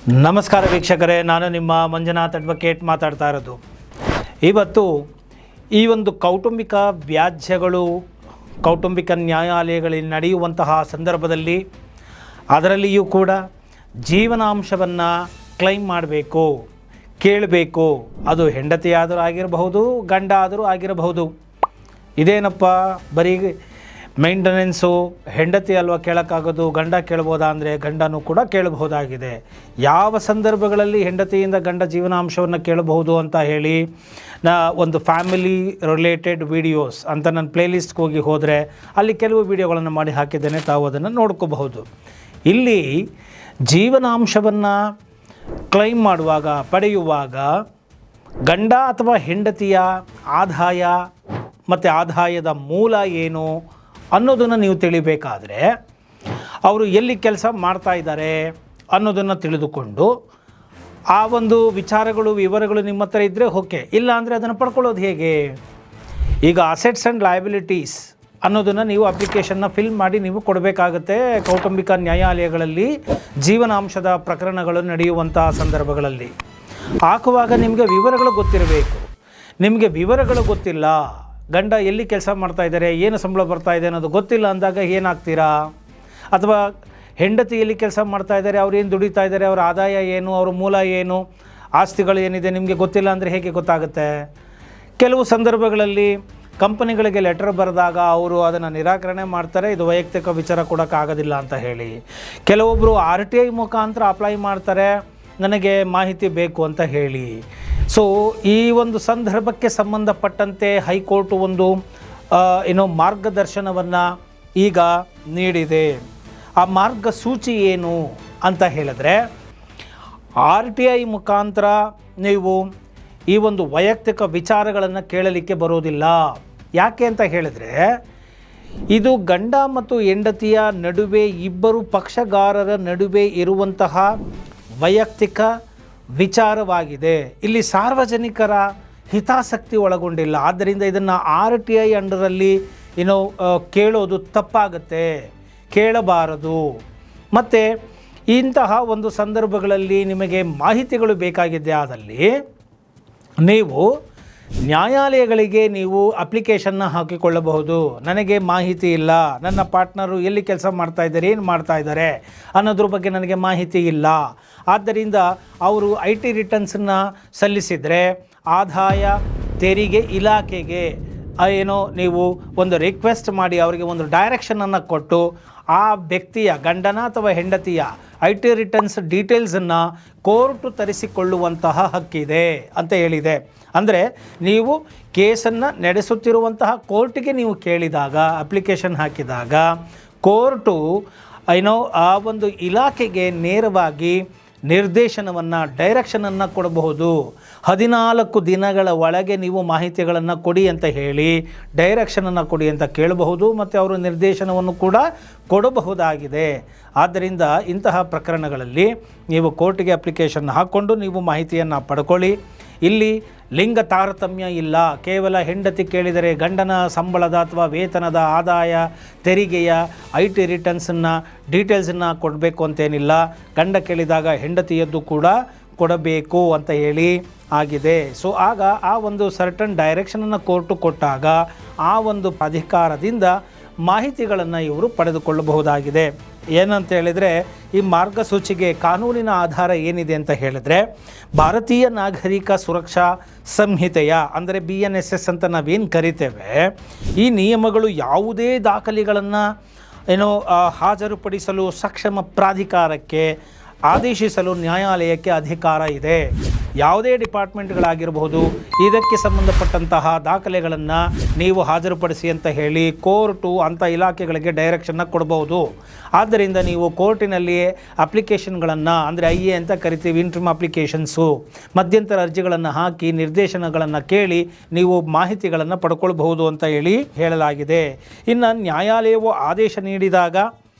ನಮಸ್ಕಾರ ವೀಕ್ಷಕರೇ, ನಾನು ನಿಮ್ಮ ಮಂಜುನಾಥ್ ಅಡ್ವೊಕೇಟ್ ಮಾತಾಡ್ತಾ ಇರೋದು. ಇವತ್ತು ಈ ಒಂದು ಕೌಟುಂಬಿಕ ವ್ಯಾಜ್ಯಗಳು ಕೌಟುಂಬಿಕ ನ್ಯಾಯಾಲಯಗಳಲ್ಲಿ ನಡೆಯುವಂತಹ ಸಂದರ್ಭದಲ್ಲಿ ಅದರಲ್ಲಿಯೂ ಕೂಡ ಜೀವನಾಂಶವನ್ನು ಕ್ಲೈಮ್ ಮಾಡಬೇಕು, ಕೇಳಬೇಕು. ಅದು ಹೆಂಡತಿಯಾದರೂ ಆಗಿರಬಹುದು, ಗಂಡ ಆದರೂ ಆಗಿರಬಹುದು. ಇದೇನಪ್ಪ ಬರೀ ಮೇಂಟೆನೆನ್ಸು ಹೆಂಡತಿ ಅಲ್ವಾ ಕೇಳೋಕ್ಕಾಗೋದು, ಗಂಡ ಕೇಳ್ಬೋದಾ ಅಂದರೆ ಗಂಡನೂ ಕೂಡ ಕೇಳಬಹುದಾಗಿದೆ. ಯಾವ ಸಂದರ್ಭಗಳಲ್ಲಿ ಹೆಂಡತಿಯಿಂದ ಗಂಡ ಜೀವನಾಂಶವನ್ನು ಕೇಳಬಹುದು ಅಂತ ಹೇಳಿ ಒಂದು ಫ್ಯಾಮಿಲಿ ರಿಲೇಟೆಡ್ ವಿಡಿಯೋಸ್ ಅಂತ ನನ್ನ ಪ್ಲೇಲಿಸ್ಟ್ಗೆ ಹೋದರೆ ಅಲ್ಲಿ ಕೆಲವು ವಿಡಿಯೋಗಳನ್ನು ಮಾಡಿ ಹಾಕಿದ್ದೇನೆ, ತಾವು ಅದನ್ನು ನೋಡ್ಕೋಬಹುದು. ಇಲ್ಲಿ ಜೀವನಾಂಶವನ್ನು ಕ್ಲೈಮ್ ಮಾಡುವಾಗ, ಪಡೆಯುವಾಗ ಗಂಡ ಅಥವಾ ಹೆಂಡತಿಯ ಆದಾಯ ಮತ್ತು ಆದಾಯದ ಮೂಲ ಏನು ಅನ್ನೋದನ್ನು ನೀವು ತಿಳಿಬೇಕಾದರೆ ಅವರು ಎಲ್ಲಿ ಕೆಲಸ ಮಾಡ್ತಾ ಇದ್ದಾರೆ ಅನ್ನೋದನ್ನು ತಿಳಿದುಕೊಂಡು ಆ ಒಂದು ವಿಚಾರಗಳು ವಿವರಗಳು ನಿಮ್ಮ ಹತ್ರ ಇದ್ದರೆ ಓಕೆ, ಇಲ್ಲ ಅಂದರೆ ಅದನ್ನು ಪಡ್ಕೊಳ್ಳೋದು ಹೇಗೆ? ಈಗ ಅಸೆಟ್ಸ್ ಆ್ಯಂಡ್ ಲಯಬಿಲಿಟೀಸ್ ಅನ್ನೋದನ್ನು ನೀವು ಅಪ್ಲಿಕೇಶನ್ನ ಫಿಲ್ ಮಾಡಿ ನೀವು ಕೊಡಬೇಕಾಗತ್ತೆ ಕೌಟುಂಬಿಕ ನ್ಯಾಯಾಲಯಗಳಲ್ಲಿ ಜೀವನಾಂಶದ ಪ್ರಕರಣಗಳು ನಡೆಯುವಂಥ ಸಂದರ್ಭಗಳಲ್ಲಿ. ಹಾಕುವಾಗ ನಿಮಗೆ ವಿವರಗಳು ಗೊತ್ತಿರಬೇಕು. ನಿಮಗೆ ವಿವರಗಳು ಗೊತ್ತಿಲ್ಲ, ಗಂಡ ಎಲ್ಲಿ ಕೆಲಸ ಮಾಡ್ತಾ ಇದ್ದಾರೆ, ಏನು ಸಂಬಳ ಬರ್ತಾ ಇದೆ ಅನ್ನೋದು ಗೊತ್ತಿಲ್ಲ ಅಂದಾಗ ಏನಾಗ್ತೀರಾ? ಅಥವಾ ಹೆಂಡತಿ ಎಲ್ಲಿ ಕೆಲಸ ಮಾಡ್ತಾ ಇದ್ದಾರೆ, ಅವ್ರು ಏನು ದುಡಿತಾ ಇದ್ದಾರೆ, ಅವರ ಆದಾಯ ಏನು, ಅವರ ಮೂಲ ಏನು, ಆಸ್ತಿಗಳು ಏನಿದೆ ನಿಮಗೆ ಗೊತ್ತಿಲ್ಲ ಅಂದರೆ ಹೇಗೆ ಗೊತ್ತಾಗುತ್ತೆ? ಕೆಲವು ಸಂದರ್ಭಗಳಲ್ಲಿ ಕಂಪನಿಗಳಿಗೆ ಲೆಟರ್ ಬರೆದಾಗ ಅವರು ಅದನ್ನು ನಿರಾಕರಣೆ ಮಾಡ್ತಾರೆ, ಇದು ವೈಯಕ್ತಿಕ ವಿಚಾರ ಕೊಡೋಕ್ಕಾಗೋದಿಲ್ಲ ಅಂತ ಹೇಳಿ. ಕೆಲವೊಬ್ಬರು RTI ಮುಖಾಂತರ ಅಪ್ಲೈ ಮಾಡ್ತಾರೆ, ನನಗೆ ಮಾಹಿತಿ ಬೇಕು ಅಂತ ಹೇಳಿ. ಸೊ ಈ ಒಂದು ಸಂದರ್ಭಕ್ಕೆ ಸಂಬಂಧಪಟ್ಟಂತೆ ಹೈಕೋರ್ಟ್ ಒಂದು ಮಾರ್ಗದರ್ಶನವನ್ನು ಈಗ ನೀಡಿದೆ. ಆ ಮಾರ್ಗಸೂಚಿ ಏನು ಅಂತ ಹೇಳಿದ್ರೆ, RTI ಮುಖಾಂತರ ನೀವು ಈ ಒಂದು ವೈಯಕ್ತಿಕ ವಿಚಾರಗಳನ್ನು ಕೇಳಲಿಕ್ಕೆ ಬರೋದಿಲ್ಲ. ಯಾಕೆ ಅಂತ ಹೇಳಿದ್ರೆ, ಇದು ಗಂಡ ಮತ್ತು ಹೆಂಡತಿಯ ನಡುವೆ, ಇಬ್ಬರು ಪಕ್ಷಗಾರರ ನಡುವೆ ಇರುವಂತಹ ವೈಯಕ್ತಿಕ ವಿಚಾರವಾಗಿದೆ. ಇಲ್ಲಿ ಸಾರ್ವಜನಿಕರ ಹಿತಾಸಕ್ತಿ ಒಳಗೊಂಡಿಲ್ಲ. ಆದ್ದರಿಂದ ಇದನ್ನು RTI ಅಂಡರಲ್ಲಿ ಕೇಳೋದು ತಪ್ಪಾಗುತ್ತೆ, ಕೇಳಬಾರದು. ಮತ್ತು ಇಂತಹ ಒಂದು ಸಂದರ್ಭಗಳಲ್ಲಿ ನಿಮಗೆ ಮಾಹಿತಿಗಳು ಬೇಕಾಗಿದ್ದೆ ಆದಲ್ಲಿ ನೀವು ನ್ಯಾಯಾಲಯಗಳಿಗೆ ನೀವು ಅಪ್ಲಿಕೇಶನ್ನ ಹಾಕಿಕೊಳ್ಳಬಹುದು. ನನಗೆ ಮಾಹಿತಿ ಇಲ್ಲ, ನನ್ನ ಪಾರ್ಟ್ನರು ಎಲ್ಲಿ ಕೆಲಸ ಮಾಡ್ತಾ ಇದ್ದಾರೆ, ಏನು ಮಾಡ್ತಾ ಇದ್ದಾರೆ ಅನ್ನೋದ್ರ ಬಗ್ಗೆ ನನಗೆ ಮಾಹಿತಿ ಇಲ್ಲ. ಆದ್ದರಿಂದ ಅವರು IT ರಿಟರ್ನ್ಸನ್ನು ಸಲ್ಲಿಸಿದರೆ ಆದಾಯ ತೆರಿಗೆ ಇಲಾಖೆಗೆ ನೀವು ಒಂದು ರಿಕ್ವೆಸ್ಟ್ ಮಾಡಿ ಅವರಿಗೆ ಒಂದು ಡೈರೆಕ್ಷನನ್ನು ಕೊಟ್ಟು ಆ ವ್ಯಕ್ತಿಯ ಗಂಡನ ಅಥವಾ ಹೆಂಡತಿಯ IT ರಿಟರ್ನ್ಸ್ ಡೀಟೇಲ್ಸನ್ನು ಕೋರ್ಟು ತರಿಸಿಕೊಳ್ಳುವಂತಹ ಹಕ್ಕಿದೆ ಅಂತ ಹೇಳಿದೆ. ಅಂದರೆ ನೀವು ಕೇಸನ್ನು ನಡೆಸುತ್ತಿರುವಂತಹ ಕೋರ್ಟಿಗೆ ನೀವು ಕೇಳಿದಾಗ, ಅಪ್ಲಿಕೇಶನ್ ಹಾಕಿದಾಗ ಕೋರ್ಟು ಆ ಒಂದು ಇಲಾಖೆಗೆ ನೇರವಾಗಿ ನಿರ್ದೇಶನವನ್ನು, ಡೈರೆಕ್ಷನನ್ನು ಕೊಡಬಹುದು. 14 ದಿನಗಳ ಒಳಗೆ ನೀವು ಮಾಹಿತಿಗಳನ್ನು ಕೊಡಿ ಅಂತ ಹೇಳಿ ಡೈರೆಕ್ಷನನ್ನು ಕೊಡಿ ಅಂತ ಕೇಳಬಹುದು, ಮತ್ತು ಅವರು ನಿರ್ದೇಶನವನ್ನು ಕೂಡ ಕೊಡಬಹುದಾಗಿದೆ. ಆದ್ದರಿಂದ ಇಂತಹ ಪ್ರಕರಣಗಳಲ್ಲಿ ನೀವು ಕೋರ್ಟಿಗೆ ಅಪ್ಲಿಕೇಶನ್ ಹಾಕ್ಕೊಂಡು ನೀವು ಮಾಹಿತಿಯನ್ನು ಪಡ್ಕೊಳ್ಳಿ. ಇಲ್ಲಿ ಲಿಂಗ ತಾರತಮ್ಯ ಇಲ್ಲ. ಕೇವಲ ಹೆಂಡತಿ ಕೇಳಿದರೆ ಗಂಡನ ಸಂಬಳದ ಅಥವಾ ವೇತನದ, ಆದಾಯ ತೆರಿಗೆಯ IT ರಿಟರ್ನ್ಸನ್ನು ಡೀಟೇಲ್ಸನ್ನು ಕೊಡಬೇಕು ಅಂತೇನಿಲ್ಲ. ಗಂಡ ಕೇಳಿದಾಗ ಹೆಂಡತಿಯದ್ದು ಕೂಡ ಕೊಡಬೇಕು ಅಂತ ಹೇಳಿ ಆಗಿದೆ. ಸೊ ಆಗ ಆ ಒಂದು ಸರ್ಟನ್ ಡೈರೆಕ್ಷನನ್ನು ಕೋರ್ಟು ಕೊಟ್ಟಾಗ ಆ ಒಂದು ಅಧಿಕಾರದಿಂದ ಮಾಹಿತಿಗಳನ್ನು ಇವರು ಪಡೆದುಕೊಳ್ಳಬಹುದಾಗಿದೆ. ಏನಂತ ಹೇಳಿದರೆ, ಈ ಮಾರ್ಗಸೂಚಿಗೆ ಕಾನೂನಿನ ಆಧಾರ ಏನಿದೆ ಅಂತ ಹೇಳಿದ್ರೆ, ಭಾರತೀಯ ನಾಗರಿಕ ಸುರಕ್ಷಾ ಸಂಹಿತೆಯ ಅಂದರೆ BNSS ಅಂತ ನಾವೇನು ಕರಿತೇವೆ, ಈ ನಿಯಮಗಳು ಯಾವುದೇ ದಾಖಲೆಗಳನ್ನು ಹಾಜರುಪಡಿಸಲು ಸಕ್ಷಮ ಪ್ರಾಧಿಕಾರಕ್ಕೆ ಆದೇಶಿಸಲು ನ್ಯಾಯಾಲಯಕ್ಕೆ ಅಧಿಕಾರ ಇದೆ. ಯಾವುದೇ ಡಿಪಾರ್ಟ್ಮೆಂಟ್ಗಳಾಗಿರಬಹುದು, ಇದಕ್ಕೆ ಸಂಬಂಧಪಟ್ಟಂತಹ ದಾಖಲೆಗಳನ್ನು ನೀವು ಹಾಜರುಪಡಿಸಿ ಅಂತ ಹೇಳಿ ಕೋರ್ಟು ಅಂಥ ಇಲಾಖೆಗಳಿಗೆ ಡೈರೆಕ್ಷನ್ನ ಕೊಡಬಹುದು. ಆದ್ದರಿಂದ ನೀವು ಕೋರ್ಟಿನಲ್ಲಿ ಅಪ್ಲಿಕೇಶನ್ಗಳನ್ನು ಅಂದರೆ IA ಅಂತ ಕರಿತೀವಿ, ಇಂಟ್ರಿಮ್ ಅಪ್ಲಿಕೇಶನ್ಸು, ಮಧ್ಯಂತರ ಅರ್ಜಿಗಳನ್ನು ಹಾಕಿ ನಿರ್ದೇಶನಗಳನ್ನು ಕೇಳಿ ನೀವು ಮಾಹಿತಿಗಳನ್ನು ಪಡ್ಕೊಳ್ಬಹುದು ಅಂತ ಹೇಳಲಾಗಿದೆ. ಇನ್ನು ನ್ಯಾಯಾಲಯವು ಆದೇಶ ನೀಡಿದಾಗ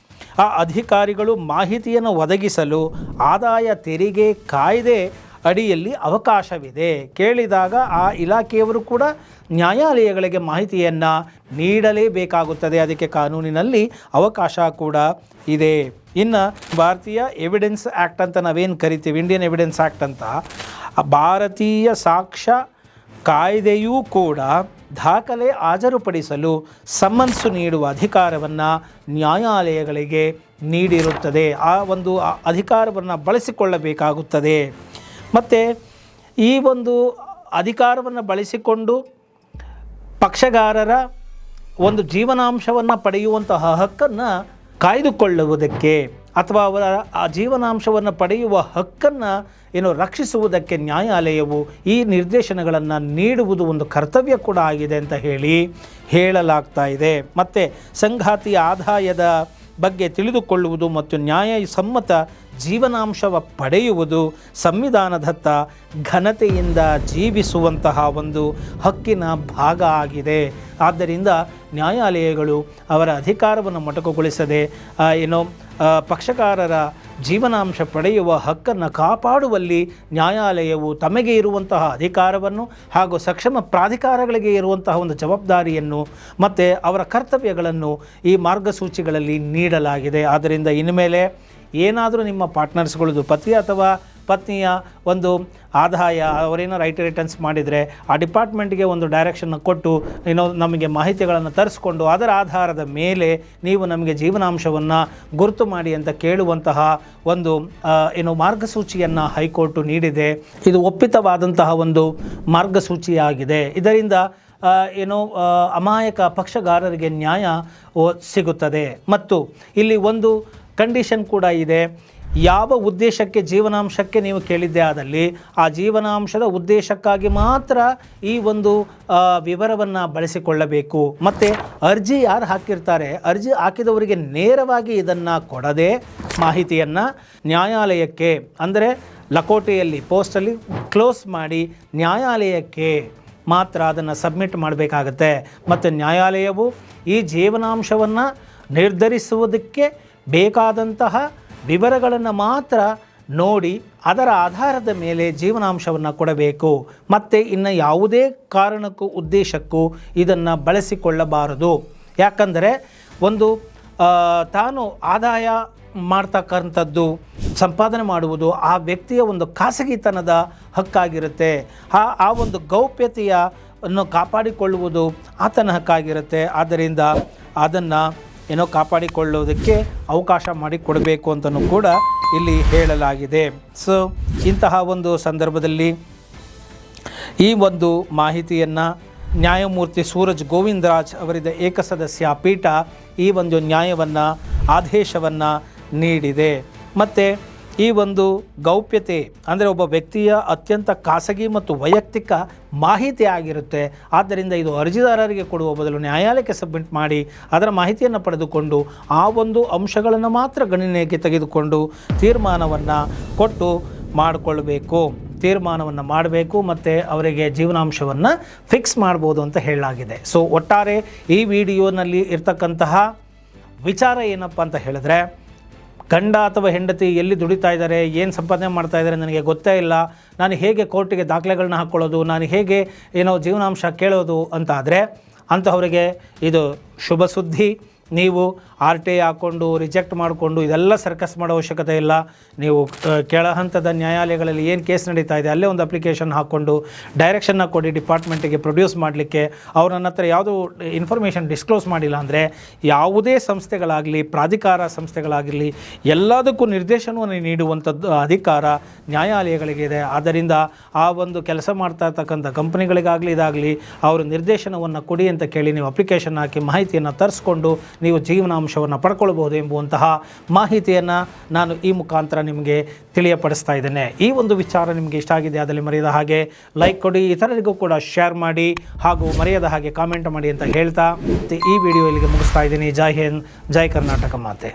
ಆ ಅಧಿಕಾರಿಗಳು ಮಾಹಿತಿಯನ್ನು ಒದಗಿಸಲು ಆದಾಯ ತೆರಿಗೆ ಕಾಯ್ದೆ ಅಡಿಯಲ್ಲಿ ಅವಕಾಶವಿದೆ. ಕೇಳಿದಾಗ ಆ ಇಲಾಖೆಯವರು ಕೂಡ ನ್ಯಾಯಾಲಯಗಳಿಗೆ ಮಾಹಿತಿಯನ್ನು ನೀಡಲೇಬೇಕಾಗುತ್ತದೆ. ಅದಕ್ಕೆ ಕಾನೂನಿನಲ್ಲಿ ಅವಕಾಶ ಕೂಡ ಇದೆ. ಇನ್ನು ಭಾರತೀಯ ಎವಿಡೆನ್ಸ್ ಆ್ಯಕ್ಟ್ ಅಂತ ನಾವೇನು ಕರಿತೀವಿ, ಇಂಡಿಯನ್ ಎವಿಡೆನ್ಸ್ ಆ್ಯಕ್ಟ್ ಅಂತ, ಭಾರತೀಯ ಸಾಕ್ಷ್ಯ ಕಾಯ್ದೆಯೂ ಕೂಡ ದಾಖಲೆ ಹಾಜರುಪಡಿಸಲು ಸಮನ್ಸು ನೀಡುವ ಅಧಿಕಾರವನ್ನು ನ್ಯಾಯಾಲಯಗಳಿಗೆ ನೀಡಿರುತ್ತದೆ. ಆ ಒಂದು ಅಧಿಕಾರವನ್ನು ಬಳಸಿಕೊಳ್ಳಬೇಕಾಗುತ್ತದೆ. ಮತ್ತು ಈ ಒಂದು ಅಧಿಕಾರವನ್ನು ಬಳಸಿಕೊಂಡು ಪಕ್ಷಗಾರರ ಒಂದು ಜೀವನಾಂಶವನ್ನು ಪಡೆಯುವಂತಹ ಹಕ್ಕನ್ನು ಕಾಯ್ದುಕೊಳ್ಳುವುದಕ್ಕೆ ಅಥವಾ ಅವರ ಆ ಜೀವನಾಂಶವನ್ನು ಪಡೆಯುವ ಹಕ್ಕನ್ನು ರಕ್ಷಿಸುವುದಕ್ಕೆ ನ್ಯಾಯಾಲಯವು ಈ ನಿರ್ದೇಶನಗಳನ್ನು ನೀಡುವುದು ಒಂದು ಕರ್ತವ್ಯ ಕೂಡ ಆಗಿದೆ ಅಂತ ಹೇಳಲಾಗ್ತಾ ಇದೆ. ಮತ್ತು ಸಂಗಾತಿಯ ಆದಾಯದ ಬಗ್ಗೆ ತಿಳಿದುಕೊಳ್ಳುವುದು ಮತ್ತು ನ್ಯಾಯಸಮ್ಮತ ಜೀವನಾಂಶವ ಪಡೆಯುವುದು ಸಂವಿಧಾನದತ್ತ ಘನತೆಯಿಂದ ಜೀವಿಸುವಂತಹ ಒಂದು ಹಕ್ಕಿನ ಭಾಗ ಆಗಿದೆ. ಆದ್ದರಿಂದ ನ್ಯಾಯಾಲಯಗಳು ಅವರ ಅಧಿಕಾರವನ್ನು ಮೊಟಕುಗೊಳಿಸದೆ ಪಕ್ಷಕಾರರ ಜೀವನಾಂಶ ಪಡೆಯುವ ಹಕ್ಕನ್ನು ಕಾಪಾಡುವಲ್ಲಿ ನ್ಯಾಯಾಲಯವು ತಮಗೆ ಇರುವಂತಹ ಅಧಿಕಾರವನ್ನು ಹಾಗೂ ಸಕ್ಷಮ ಪ್ರಾಧಿಕಾರಗಳಿಗೆ ಇರುವಂತಹ ಒಂದು ಜವಾಬ್ದಾರಿಯನ್ನು ಮತ್ತು ಅವರ ಕರ್ತವ್ಯಗಳನ್ನು ಈ ಮಾರ್ಗಸೂಚಿಗಳಲ್ಲಿ ನೀಡಲಾಗಿದೆ. ಆದ್ದರಿಂದ ಇನ್ಮೇಲೆ ಏನಾದರೂ ನಿಮ್ಮ ಪಾರ್ಟ್ನರ್ಸ್ಗಳದ್ದು ಪತಿ ಅಥವಾ ಪತ್ನಿಯ ಒಂದು ಆದಾಯ ಅವರೇನೋ ರೈಟ್ ರಿಟರ್ನ್ಸ್ ಮಾಡಿದರೆ ಆ ಡಿಪಾರ್ಟ್ಮೆಂಟ್ಗೆ ಒಂದು ಡೈರೆಕ್ಷನ್ನ ಕೊಟ್ಟು ನಮಗೆ ಮಾಹಿತಿಗಳನ್ನು ತರಿಸ್ಕೊಂಡು ಅದರ ಆಧಾರದ ಮೇಲೆ ನೀವು ನಮಗೆ ಜೀವನಾಂಶವನ್ನು ಗುರುತು ಮಾಡಿ ಅಂತ ಕೇಳುವಂತಹ ಒಂದು ಮಾರ್ಗಸೂಚಿಯನ್ನು ಹೈಕೋರ್ಟು ನೀಡಿದೆ. ಇದು ಒಪ್ಪಿತವಾದಂತಹ ಒಂದು ಮಾರ್ಗಸೂಚಿಯಾಗಿದೆ. ಇದರಿಂದ ಅಮಾಯಕ ಪಕ್ಷಗಾರರಿಗೆ ನ್ಯಾಯ ಸಿಗುತ್ತದೆ. ಮತ್ತು ಇಲ್ಲಿ ಒಂದು ಕಂಡೀಷನ್ ಕೂಡ ಇದೆ. ಯಾವ ಉದ್ದೇಶಕ್ಕೆ ಜೀವನಾಂಶಕ್ಕೆ ನೀವು ಕೇಳಿದ್ದೇ ಆದಲ್ಲಿ ಆ ಜೀವನಾಂಶದ ಉದ್ದೇಶಕ್ಕಾಗಿ ಮಾತ್ರ ಈ ಒಂದು ವಿವರವನ್ನು ಬಳಸಿಕೊಳ್ಳಬೇಕು. ಮತ್ತು ಅರ್ಜಿ ಯಾರು ಹಾಕಿರ್ತಾರೆ, ಅರ್ಜಿ ಹಾಕಿದವರಿಗೆ ನೇರವಾಗಿ ಇದನ್ನು ಕೊಡದೆ ಮಾಹಿತಿಯನ್ನು ನ್ಯಾಯಾಲಯಕ್ಕೆ ಅಂದರೆ ಲಕೋಟೆಯಲ್ಲಿ ಪೋಸ್ಟಲ್ಲಿ ಕ್ಲೋಸ್ ಮಾಡಿ ನ್ಯಾಯಾಲಯಕ್ಕೆ ಮಾತ್ರ ಅದನ್ನು ಸಬ್ಮಿಟ್ ಮಾಡಬೇಕಾಗತ್ತೆ. ಮತ್ತು ನ್ಯಾಯಾಲಯವು ಈ ಜೀವನಾಂಶವನ್ನು ನಿರ್ಧರಿಸುವುದಕ್ಕೆ ಬೇಕಾದಂತಹ ವಿವರಗಳನ್ನು ಮಾತ್ರ ನೋಡಿ ಅದರ ಆಧಾರದ ಮೇಲೆ ಜೀವನಾಂಶವನ್ನು ಕೊಡಬೇಕು. ಮತ್ತು ಇನ್ನು ಯಾವುದೇ ಕಾರಣಕ್ಕೂ ಉದ್ದೇಶಕ್ಕೂ ಇದನ್ನು ಬಳಸಿಕೊಳ್ಳಬಾರದು. ಯಾಕಂದರೆ ಒಂದು ತಾನು ಆದಾಯ ಮಾಡ್ತಕ್ಕಂಥದ್ದು ಸಂಪಾದನೆ ಮಾಡುವುದು ಆ ವ್ಯಕ್ತಿಯ ಒಂದು ಖಾಸಗಿತನದ ಹಕ್ಕಾಗಿರುತ್ತೆ. ಆ ಒಂದು ಗೌಪ್ಯತೆಯನ್ನು ಕಾಪಾಡಿಕೊಳ್ಳುವುದು ಆತನ ಹಕ್ಕಾಗಿರುತ್ತೆ. ಆದ್ದರಿಂದ ಅದನ್ನು ಕಾಪಾಡಿಕೊಳ್ಳೋದಕ್ಕೆ ಅವಕಾಶ ಮಾಡಿಕೊಡಬೇಕು ಅಂತಲೂ ಕೂಡ ಇಲ್ಲಿ ಹೇಳಲಾಗಿದೆ. ಸೊ ಇಂತಹ ಒಂದು ಸಂದರ್ಭದಲ್ಲಿ ಈ ಒಂದು ಮಾಹಿತಿಯನ್ನು ನ್ಯಾಯಮೂರ್ತಿ ಸೂರಜ್ ಗೋವಿಂದರಾಜ್ ಅವರಿದ್ದ ಏಕಸದಸ್ಯ ಪೀಠ ಈ ಒಂದು ನ್ಯಾಯವನ್ನು ಆದೇಶವನ್ನು ನೀಡಿದೆ. ಮತ್ತು ಈ ಒಂದು ಗೌಪ್ಯತೆ ಅಂದರೆ ಒಬ್ಬ ವ್ಯಕ್ತಿಯ ಅತ್ಯಂತ ಖಾಸಗಿ ಮತ್ತು ವೈಯಕ್ತಿಕ ಮಾಹಿತಿ ಆಗಿರುತ್ತೆ. ಆದ್ದರಿಂದ ಇದು ಅರ್ಜಿದಾರರಿಗೆ ಕೊಡುವ ಬದಲು ನ್ಯಾಯಾಲಯಕ್ಕೆ ಸಬ್ಮಿಟ್ ಮಾಡಿ ಅದರ ಮಾಹಿತಿಯನ್ನು ಪಡೆದುಕೊಂಡು ಆ ಒಂದು ಅಂಶಗಳನ್ನು ಮಾತ್ರ ಗಣನೆಗೆ ತೆಗೆದುಕೊಂಡು ತೀರ್ಮಾನವನ್ನು ಮಾಡಬೇಕು ಮತ್ತು ಅವರಿಗೆ ಜೀವನಾಂಶವನ್ನು ಫಿಕ್ಸ್ ಮಾಡ್ಬೋದು ಅಂತ ಹೇಳಲಾಗಿದೆ. ಸೊ ಒಟ್ಟಾರೆ ಈ ವಿಡಿಯೋನಲ್ಲಿ ಇರ್ತಕ್ಕಂತಹ ವಿಚಾರ ಏನಪ್ಪ ಅಂತ ಹೇಳಿದ್ರೆ, ಗಂಡ ಅಥವಾ ಹೆಂಡತಿ ಎಲ್ಲಿ ದುಡಿತಾ ಇದ್ದಾರೆ, ಏನು ಸಂಪಾದನೆ ಮಾಡ್ತಾ ಇದ್ದಾರೆ ನನಗೆ ಗೊತ್ತೇ ಇಲ್ಲ, ನಾನು ಹೇಗೆ ಕೋರ್ಟಿಗೆ ದಾಖಲೆಗಳನ್ನ ಹಾಕ್ಕೊಳ್ಳೋದು, ನಾನು ಹೇಗೆ ಜೀವನಾಂಶ ಕೇಳೋದು ಅಂತ ಆದರೆ ಅಂತಹವರಿಗೆ ಇದು ಶುಭ ಸುದ್ದಿ. ನೀವು RTI ಹಾಕ್ಕೊಂಡು ರಿಜೆಕ್ಟ್ ಮಾಡಿಕೊಂಡು ಇದೆಲ್ಲ ಸರ್ಕಸ್ ಮಾಡೋ ಅವಶ್ಯಕತೆ ಇಲ್ಲ. ನೀವು ಕೆಳ ಹಂತದ ನ್ಯಾಯಾಲಯಗಳಲ್ಲಿ ಏನು ಕೇಸ್ ನಡೀತಾ ಇದೆ ಅಲ್ಲೇ ಒಂದು ಅಪ್ಲಿಕೇಶನ್ ಹಾಕ್ಕೊಂಡು ಡೈರೆಕ್ಷನ್ನ ಕೊಡಿ ಡಿಪಾರ್ಟ್ಮೆಂಟಿಗೆ ಪ್ರೊಡ್ಯೂಸ್ ಮಾಡಲಿಕ್ಕೆ. ಅವ್ರು ನನ್ನ ಹತ್ರ ಯಾವುದೂ ಇನ್ಫಾರ್ಮೇಷನ್ ಡಿಸ್ಕ್ಲೋಸ್ ಮಾಡಿಲ್ಲ ಅಂದರೆ ಯಾವುದೇ ಸಂಸ್ಥೆಗಳಾಗಲಿ ಪ್ರಾಧಿಕಾರ ಸಂಸ್ಥೆಗಳಾಗಿರಲಿ ಎಲ್ಲದಕ್ಕೂ ನಿರ್ದೇಶನವನ್ನು ನೀಡುವಂಥದ್ದು ಅಧಿಕಾರ ನ್ಯಾಯಾಲಯಗಳಿಗೆ ಇದೆ. ಆದ್ದರಿಂದ ಆ ಒಂದು ಕೆಲಸ ಮಾಡ್ತಾ ಇರ್ತಕ್ಕಂಥ ಕಂಪ್ನಿಗಳಿಗಾಗಲಿ ಇದಾಗಲಿ ಅವರು ನಿರ್ದೇಶನವನ್ನು ಕೊಡಿ ಅಂತ ಕೇಳಿ ನೀವು ಅಪ್ಲಿಕೇಶನ್ ಹಾಕಿ ಮಾಹಿತಿಯನ್ನು ತರಿಸ್ಕೊಂಡು ನೀವು ಜೀವನಾಂಶವನ್ನು ಪಡ್ಕೊಳ್ಬಹುದು ಎಂಬುವಂತಹ ಮಾಹಿತಿಯನ್ನು ನಾನು ಈ ಮುಖಾಂತರ ನಿಮಗೆ ತಿಳಿಯಪಡಿಸ್ತಾ ಇದ್ದೇನೆ. ಈ ಒಂದು ವಿಚಾರ ನಿಮಗೆ ಇಷ್ಟ ಆಗಿದೆ ಅದರಲ್ಲಿ ಮರೆಯದ ಹಾಗೆ ಲೈಕ್ ಕೊಡಿ, ಇತರರಿಗೂ ಕೂಡ ಶೇರ್ ಮಾಡಿ ಹಾಗೂ ಮರೆಯದ ಹಾಗೆ ಕಾಮೆಂಟ್ ಮಾಡಿ ಅಂತ ಹೇಳ್ತಾ ಈ ವಿಡಿಯೋ ಇಲ್ಲಿಗೆ ಮುಗಿಸ್ತಾ ಇದ್ದೀನಿ. ಜೈ ಹಿಂದ್, ಜೈ ಕರ್ನಾಟಕ ಮಾತೆ.